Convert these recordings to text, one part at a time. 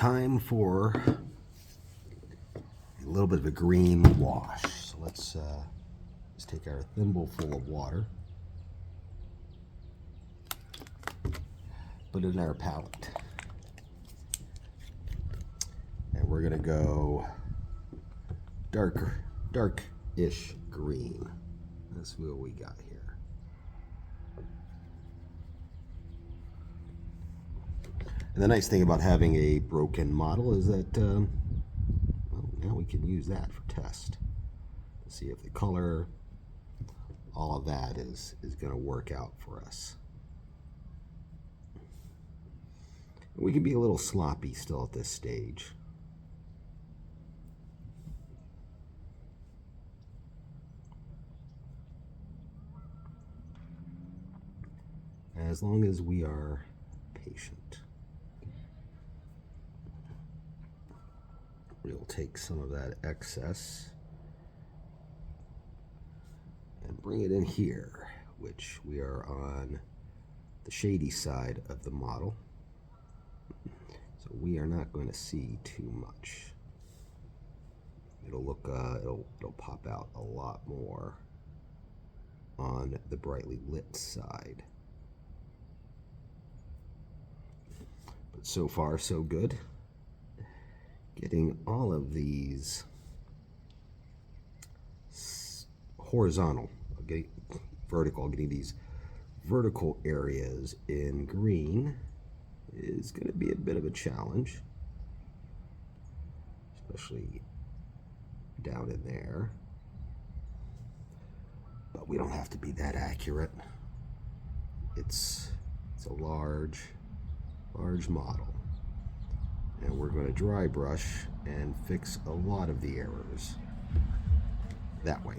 time for a little bit of a green wash. So let's take our thimble full of water, put it in our palette, and we're gonna go dark-ish green. That's what we got here. And the nice thing about having a broken model is that, well, now we can use that for test to see if the color, all of that is going to work out for us. We can be a little sloppy still at this stage. As long as we are patient. We'll take some of that excess and bring it in here, which we are on the shady side of the model. So we are not going to see too much. It'll look, it'll pop out a lot more on the brightly lit side. But so far, so good. Getting all of these horizontal, vertical, getting these vertical areas in green is going to be a bit of a challenge, especially down in there. But we don't have to be that accurate. It's a large model. And we're going to dry brush and fix a lot of the errors that way.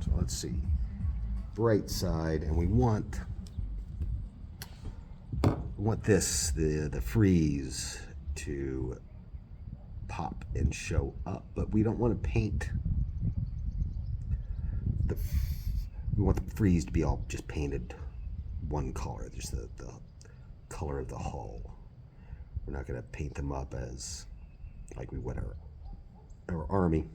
So let's see. Bright side, and we want this, the freeze, to pop and show up, but we don't want to paint we want the freeze to be all just painted one color, just the color of the hull. We're not going to paint them up as like we would our army.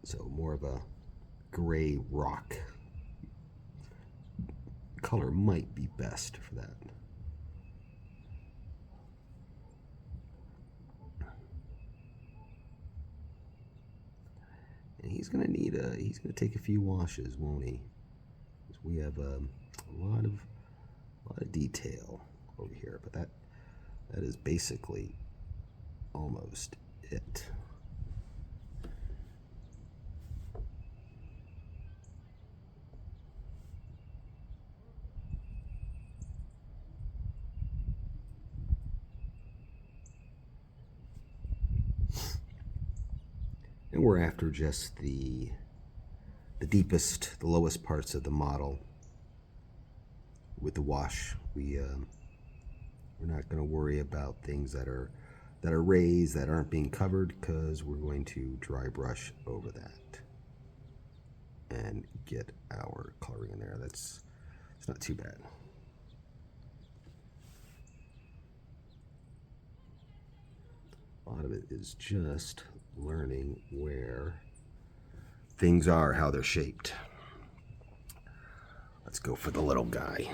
So more of a gray rock color might be best for that. And he's going to take a few washes, won't he? Because we have a lot of detail over here, but that is basically almost it. And we're after just the deepest, the lowest parts of the model with the wash. We're not going to worry about things that are raised, that aren't being covered, because we're going to dry brush over that and get our coloring in there. It's not too bad. A lot of it is just learning where things are, how they're shaped. Let's go for the little guy,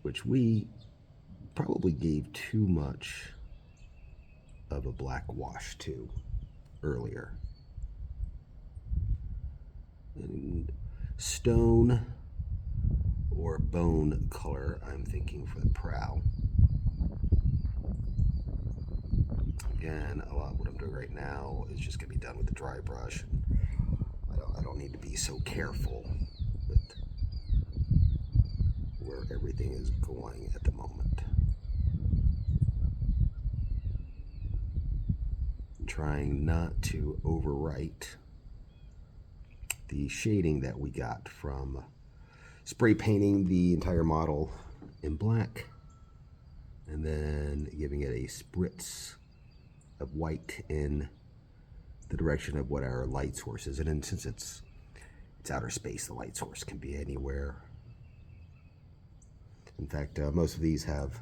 which we probably gave too much of a black wash to earlier. And stone or bone color, I'm thinking, for the prow. Again, a lot of what I'm doing right now is just going to be done with the dry brush. I don't need to be so careful with where everything is going at the moment. I'm trying not to overwrite the shading that we got from spray painting the entire model in black and then giving it a spritz of white in the direction of what our light source is. And then since it's outer space, the light source can be anywhere. In fact, most of these have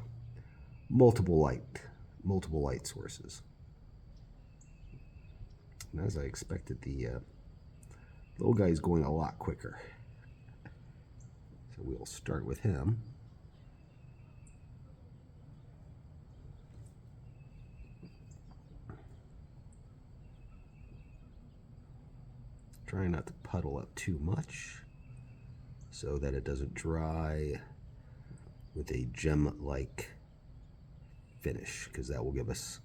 multiple light sources. And as I expected, the little guy is going a lot quicker. So we'll start with him. Trying not to puddle up too much so that it doesn't dry with a gem-like finish, because that will give us,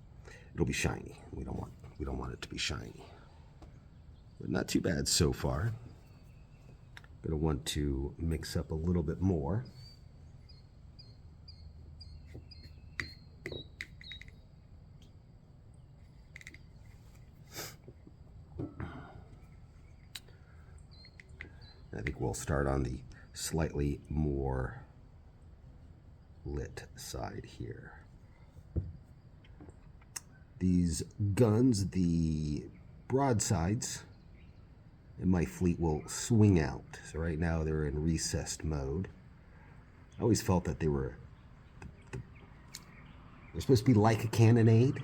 it'll be shiny. We don't want it to be shiny. But not too bad so far. Gonna want to mix up a little bit more. I think we'll start on the slightly more lit side here. These guns, the broadsides in my fleet will swing out. So right now they're in recessed mode. I always felt that they were they're supposed to be like a cannonade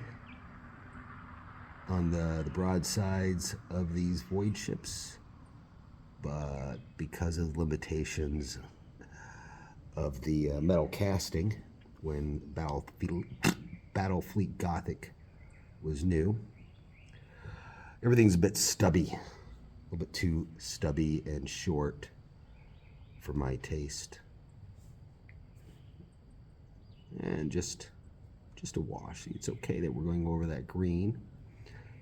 on the broadsides of these void ships, but because of limitations of the metal casting when Battlefleet Gothic was new, everything's a bit stubby, a little bit too stubby and short for my taste. And just a wash. It's okay that we're going over that green,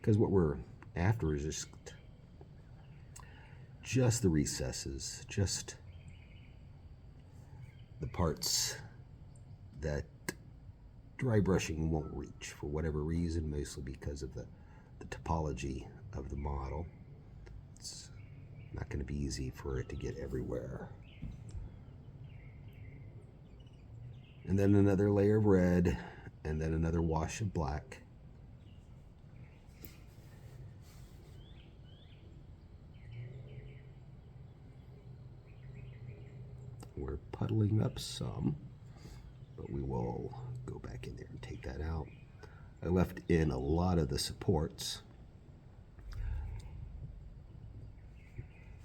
because what we're after is just the recesses, just the parts that dry brushing won't reach for whatever reason, mostly because of the topology of the model. It's not going to be easy for it to get everywhere. And then another layer of red, and then another wash of black. We're puddling up some, but we will go back in there and take that out. I left in a lot of the supports,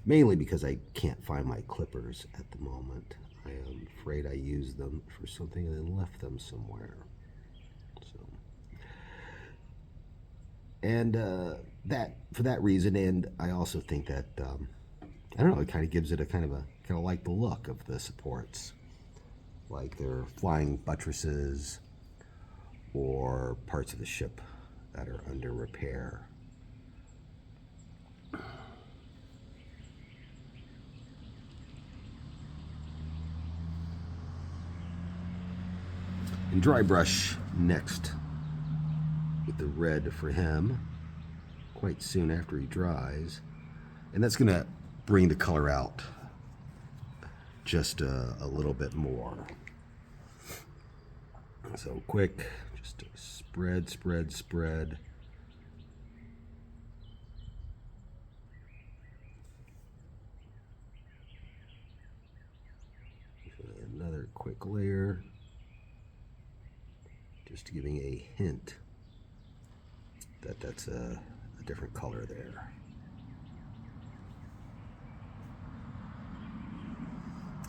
mainly because I can't find my clippers at the moment. I am afraid I used them for something and then left them somewhere. So, and that for that reason, and I also think that I don't know, it kind of gives it a kind of like the look of the supports, like they're flying buttresses or parts of the ship that are under repair. And dry brush next with the red for him quite soon after he dries, and that's going to bring the color out just a little bit more. So quick, just spread. Another quick layer, just giving a hint that that's a different color there.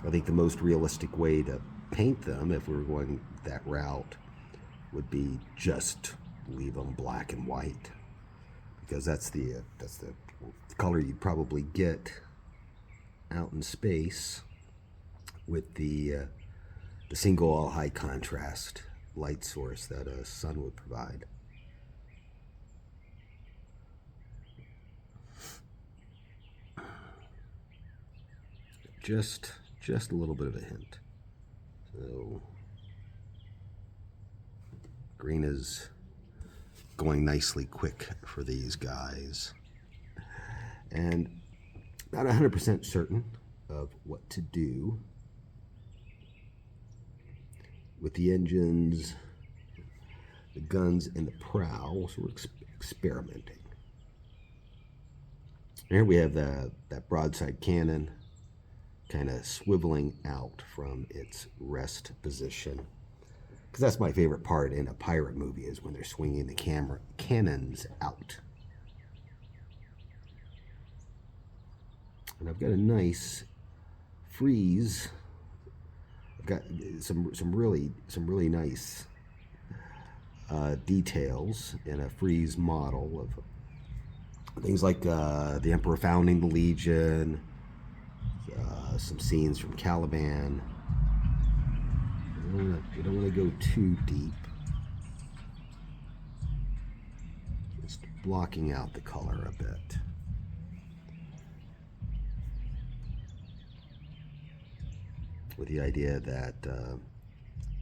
I think the most realistic way to paint them, if we were going that route, would be just leave them black and white, because that's the color you'd probably get out in space with the single all high contrast light source that a sun would provide. Just a little bit of a hint. So green is going nicely quick for these guys, and not 100% certain of what to do with the engines, the guns, and the prow. So we're experimenting. Here we have that broadside cannon, kind of swiveling out from its rest position. Because that's my favorite part in a pirate movie, is when they're swinging the cannons out. And I've got a nice frieze. I've got some really nice details in a frieze model of things like the Emperor founding the Legion, some scenes from Caliban. You don't want to go too deep. Just blocking out the color a bit. With the idea that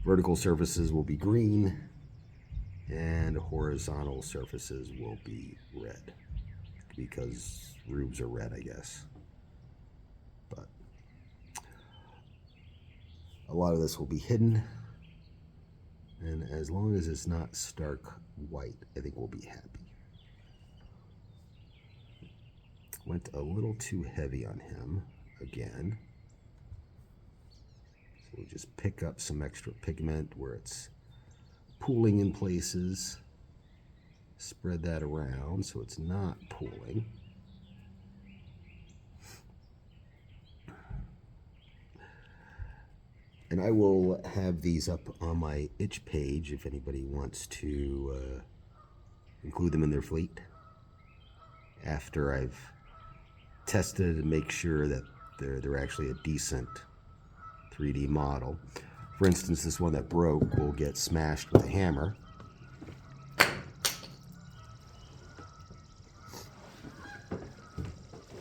vertical surfaces will be green and horizontal surfaces will be red, because roofs are red, I guess. But a lot of this will be hidden, and as long as it's not stark white, I think we'll be happy. Went a little too heavy on him again. We'll just pick up some extra pigment where it's pooling in places. Spread that around so it's not pooling. And I will have these up on my itch page if anybody wants to include them in their fleet. After I've tested and make sure that they're actually a decent 3D model. For instance, this one that broke will get smashed with a hammer.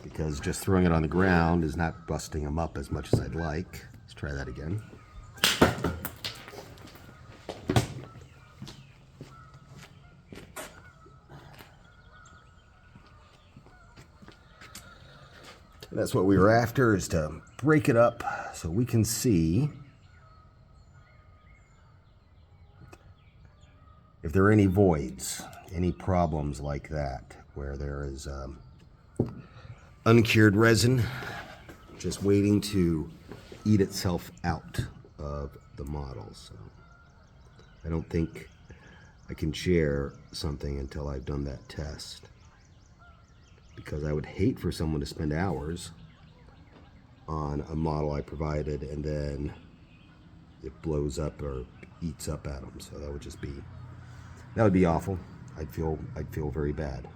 Because just throwing it on the ground is not busting them up as much as I'd like. Let's try that again. That's what we were after, is to break it up so we can see if there are any voids, any problems like that, where there is uncured resin just waiting to eat itself out of the model. So I don't think I can share something until I've done that test, because I would hate for someone to spend hours on a model I provided and then it blows up or eats up at them. So that would be awful. I'd feel very bad.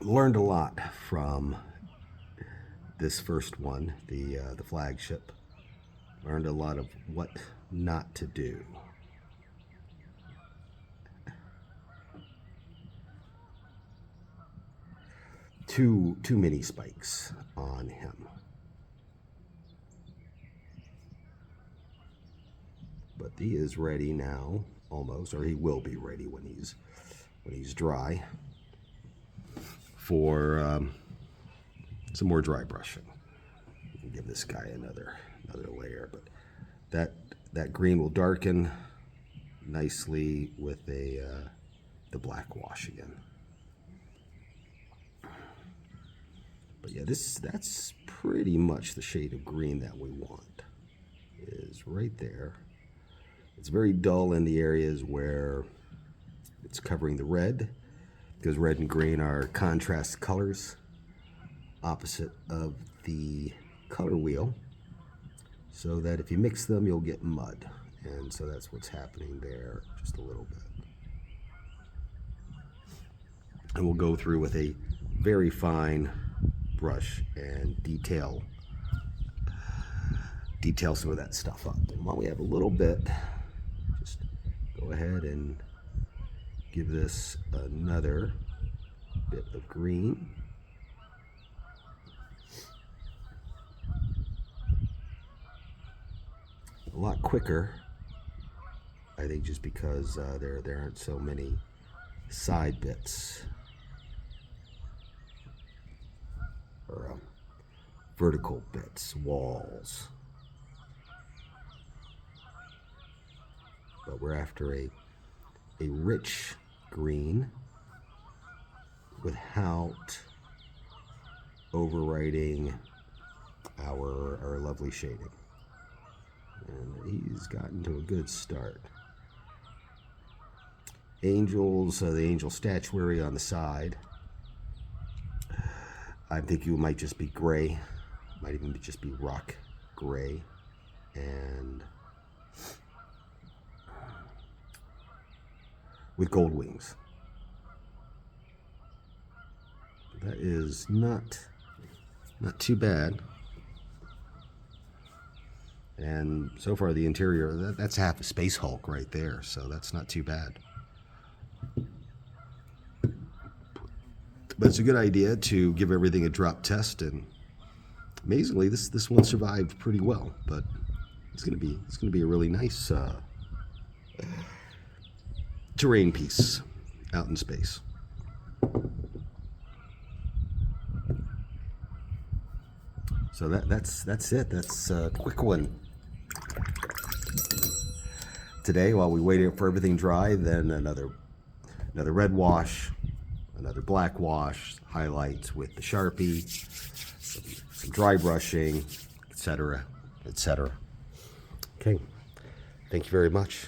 Learned a lot from this first one, the flagship. Learned a lot of what not to do. Too many spikes on him. But he is ready now, almost, or he will be ready when he's dry, for some more dry brushing. Give this guy another layer, but that green will darken nicely with the black wash again. But yeah, that's pretty much the shade of green that we want, is right there. It's very dull in the areas where it's covering the red, because red and green are contrast colors opposite of the color wheel, so that if you mix them, you'll get mud. And so that's what's happening there, just a little bit. And we'll go through with a very fine brush and detail some of that stuff up. And while we have a little bit, just go ahead and give this another bit of green. A lot quicker, I think, just because there aren't so many side bits or vertical bits, walls. But we're after a rich green without overwriting our lovely shading. And he's gotten to a good start. Angels, the angel statuary on the side. I think you might just be gray, might even just be rock gray, and with gold wings. That is not too bad. And so far the interior, that's half a Space Hulk right there, so that's not too bad. But it's a good idea to give everything a drop test, and amazingly, this one survived pretty well. But it's gonna be a really nice terrain piece out in space. So that's it. That's a quick one today. While we waited for everything dry, then another red wash. Another black wash, highlights with the Sharpie, some dry brushing, etc., etc. Okay, thank you very much.